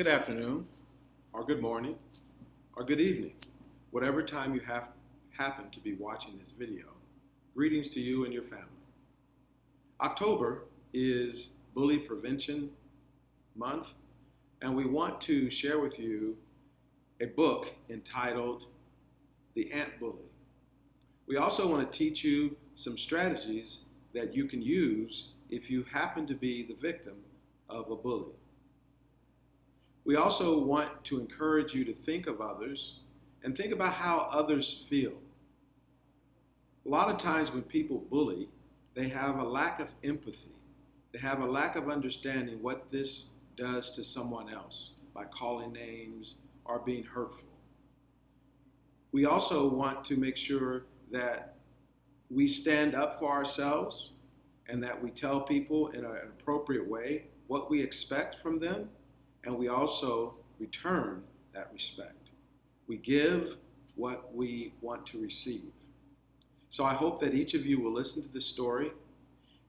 Good afternoon, or good morning, or good evening, whatever time you happen to be watching this video. Greetings to you and your family. October is Bully Prevention Month, and we want to share with you a book entitled The Ant Bully. We also want to teach you some strategies that you can use if you happen to be the victim of a bully. We also want to encourage you to think of others and think about how others feel. A lot of times when people bully, they have a lack of empathy. They have a lack of understanding what this does to someone else by calling names or being hurtful. We also want to make sure that we stand up for ourselves and that we tell people in an appropriate way what we expect from them, and we also return that respect. We give what we want to receive. So I hope that each of you will listen to this story.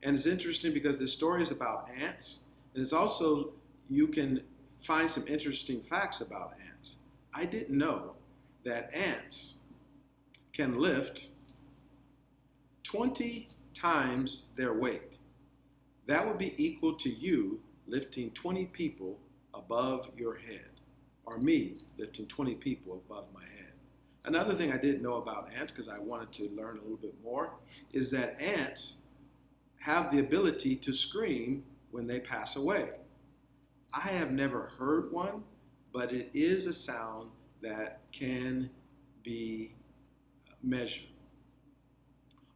And it's interesting because this story is about ants, and it's also, you can find some interesting facts about ants. I didn't know that ants can lift 20 times their weight. That would be equal to you lifting 20 people above your head, or me lifting 20 people above my head. Another thing I didn't know about ants, because I wanted to learn a little bit more, is that ants have the ability to scream when they pass away. I have never heard one, but it is a sound that can be measured.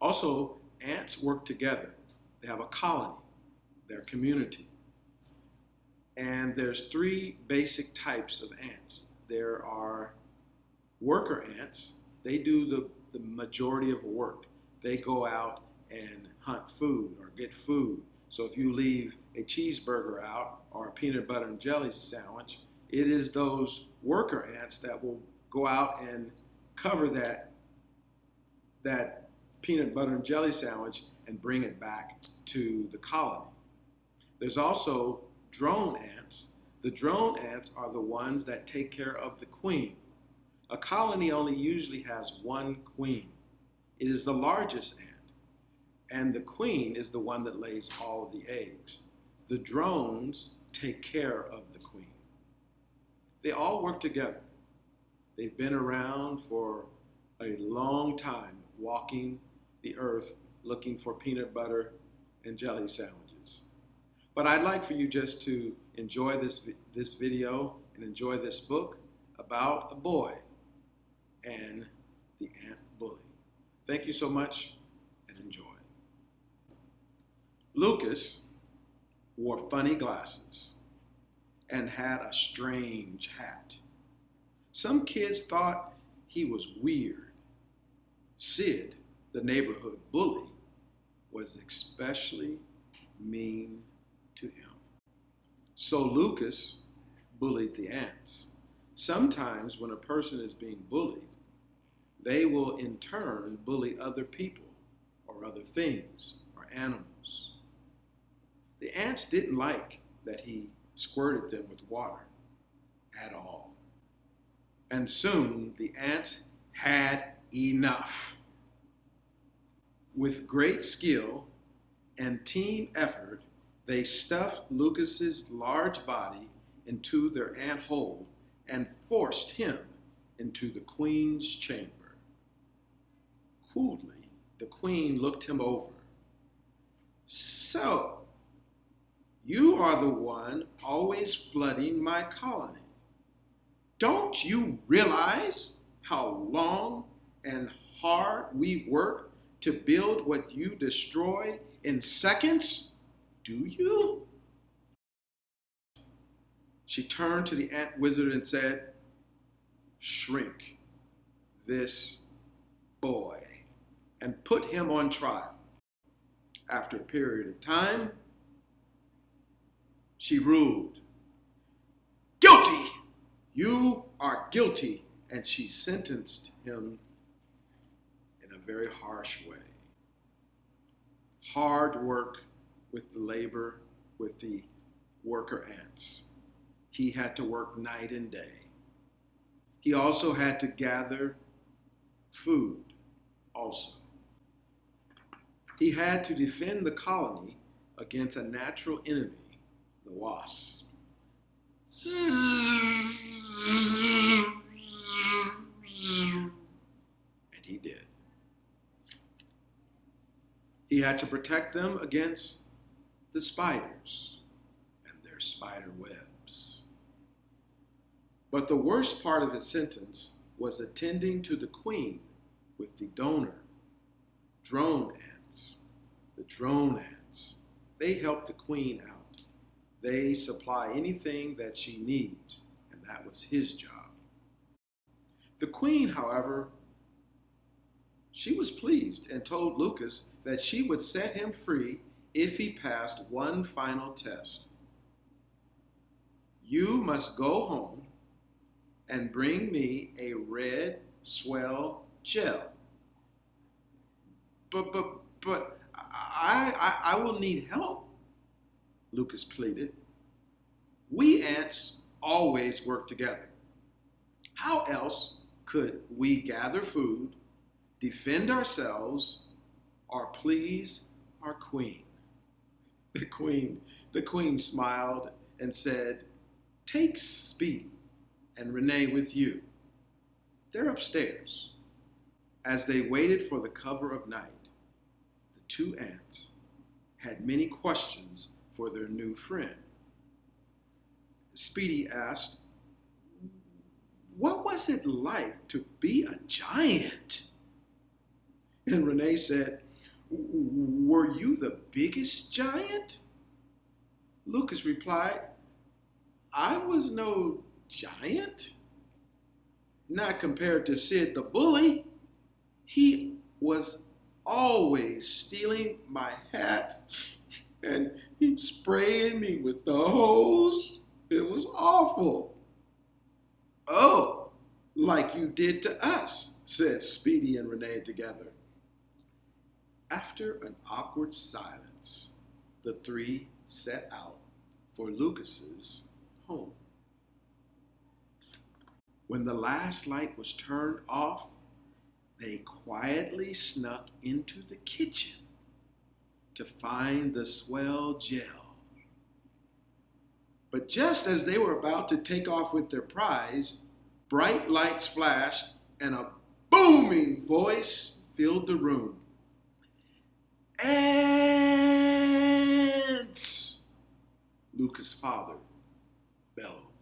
Also, ants work together. They have a colony, their community. And there's three basic types of ants. There are worker ants. They do the majority of the work. They go out and hunt food or get food. So if you leave a cheeseburger out or a peanut butter and jelly sandwich, it is those worker ants that will go out and cover that peanut butter and jelly sandwich and bring it back to the colony. There's also drone ants. The drone ants are the ones that take care of the queen. A colony only usually has one queen. It is the largest ant, and the queen is the one that lays all of the eggs. The drones take care of the queen. They all work together. They've been around for a long time, walking the earth looking for peanut butter and jelly sandwiches. But I'd like for you just to enjoy this video and enjoy this book about a boy and the ant bully. Thank you so much and enjoy. Lucas wore funny glasses and had a strange hat. Some kids thought he was weird. Sid, the neighborhood bully, was especially mean to him. So Lucas bullied the ants. Sometimes when a person is being bullied, they will in turn bully other people or other things or animals. The ants didn't like that he squirted them with water at all. And soon the ants had enough. With great skill and team effort, they stuffed Lucas's large body into their ant hole and forced him into the queen's chamber. Coolly, the queen looked him over. So, you are the one always flooding my colony. Don't you realize how long and hard we work to build what you destroy in seconds? Do you? She turned to the ant wizard and said, "Shrink this boy and put him on trial." After a period of time, she ruled, "Guilty! You are guilty." And she sentenced him in a very harsh way. Hard work with the labor, with the worker ants. he had to work night and day. He also had to gather food also. He had to defend the colony against a natural enemy, the wasps. And he did. He had to protect them against the spiders and their spider webs. But the worst part of his sentence was attending to the queen with the drone ants. The drone ants. They help the queen out. They supply anything that she needs, and that was his job. The queen, however, she was pleased and told Lucas that she would set him free if he passed one final test. You must go home and bring me a red swell gel. But I will need help, Lucas pleaded. We ants always work together. How else could we gather food, defend ourselves, or please our queen? The queen smiled and said, take Speedy and Renee with you. They're upstairs. As they waited for the cover of night, the two ants had many questions for their new friend. Speedy asked, what was it like to be a giant? And Renee said, were you the biggest giant? Lucas replied, I was no giant. Not compared to Sid the bully. He was always stealing my hat and he spraying me with the hose. It was awful. Oh, like you did to us, said Speedy and Renee together. After an awkward silence, the three set out for Lucas's home. When the last light was turned off, they quietly snuck into the kitchen to find the swell gel. But just as they were about to take off with their prize, bright lights flashed and a booming voice filled the room. Ants! Lucas' father bellowed.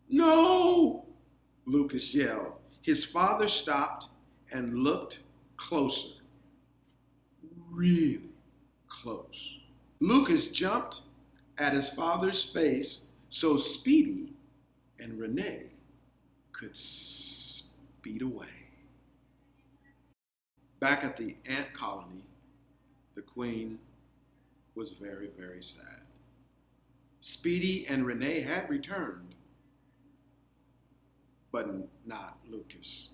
No! Lucas yelled. His father stopped and looked closer. Really close. Lucas jumped at his father's face so Speedy and Renee could speed away. Back at the ant colony, the queen was very, very sad. Speedy and Renee had returned, but not Lucas.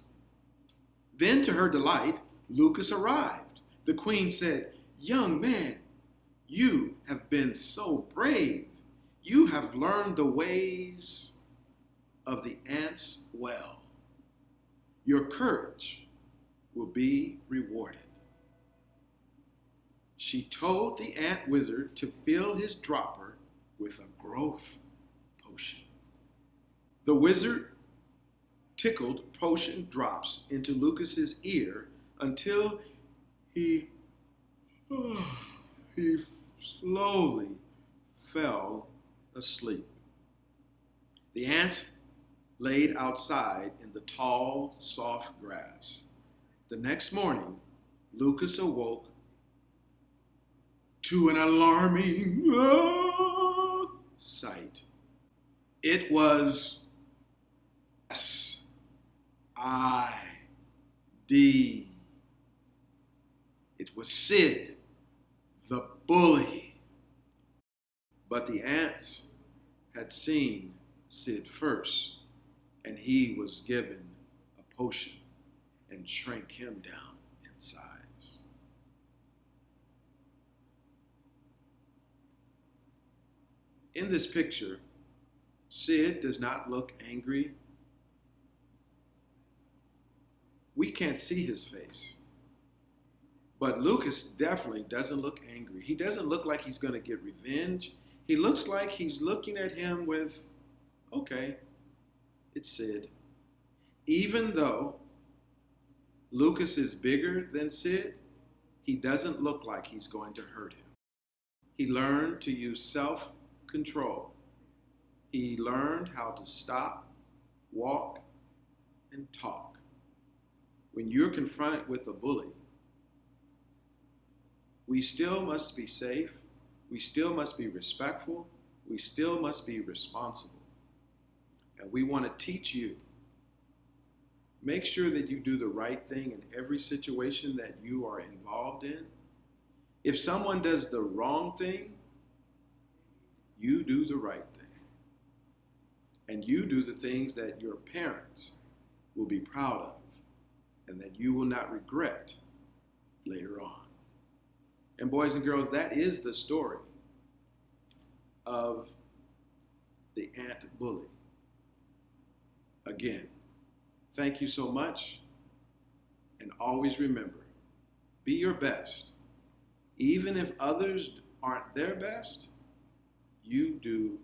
Then, to her delight, Lucas arrived. The queen said, young man, you have been so brave. You have learned the ways of the ants well. Your courage will be rewarded. She told the ant wizard to fill his dropper with a growth potion. The wizard tickled potion drops into Lucas's ear until he slowly fell asleep. The ants laid outside in the tall, soft grass. The next morning, Lucas awoke to an alarming sight. It was S-I-D. It was Sid, the bully. But the ants had seen Sid first, and he was given a potion and shrank him down in size. In this picture, Sid does not look angry. We can't see his face. But Lucas definitely doesn't look angry. He doesn't look like he's going to get revenge. He looks like he's looking at him with, okay, it's Sid. Even though Lucas is bigger than Sid, he doesn't look like he's going to hurt him. He learned to use self-control. He learned how to stop, walk, and talk. When you're confronted with a bully, we still must be safe. We still must be respectful. We still must be responsible. And we want to teach you. Make sure that you do the right thing in every situation that you are involved in. If someone does the wrong thing, you do the right thing. And you do the things that your parents will be proud of and that you will not regret later on. And boys and girls, that is the story of the ant bully. Again, thank you so much. And always remember, be your best. Even if others aren't their best, you do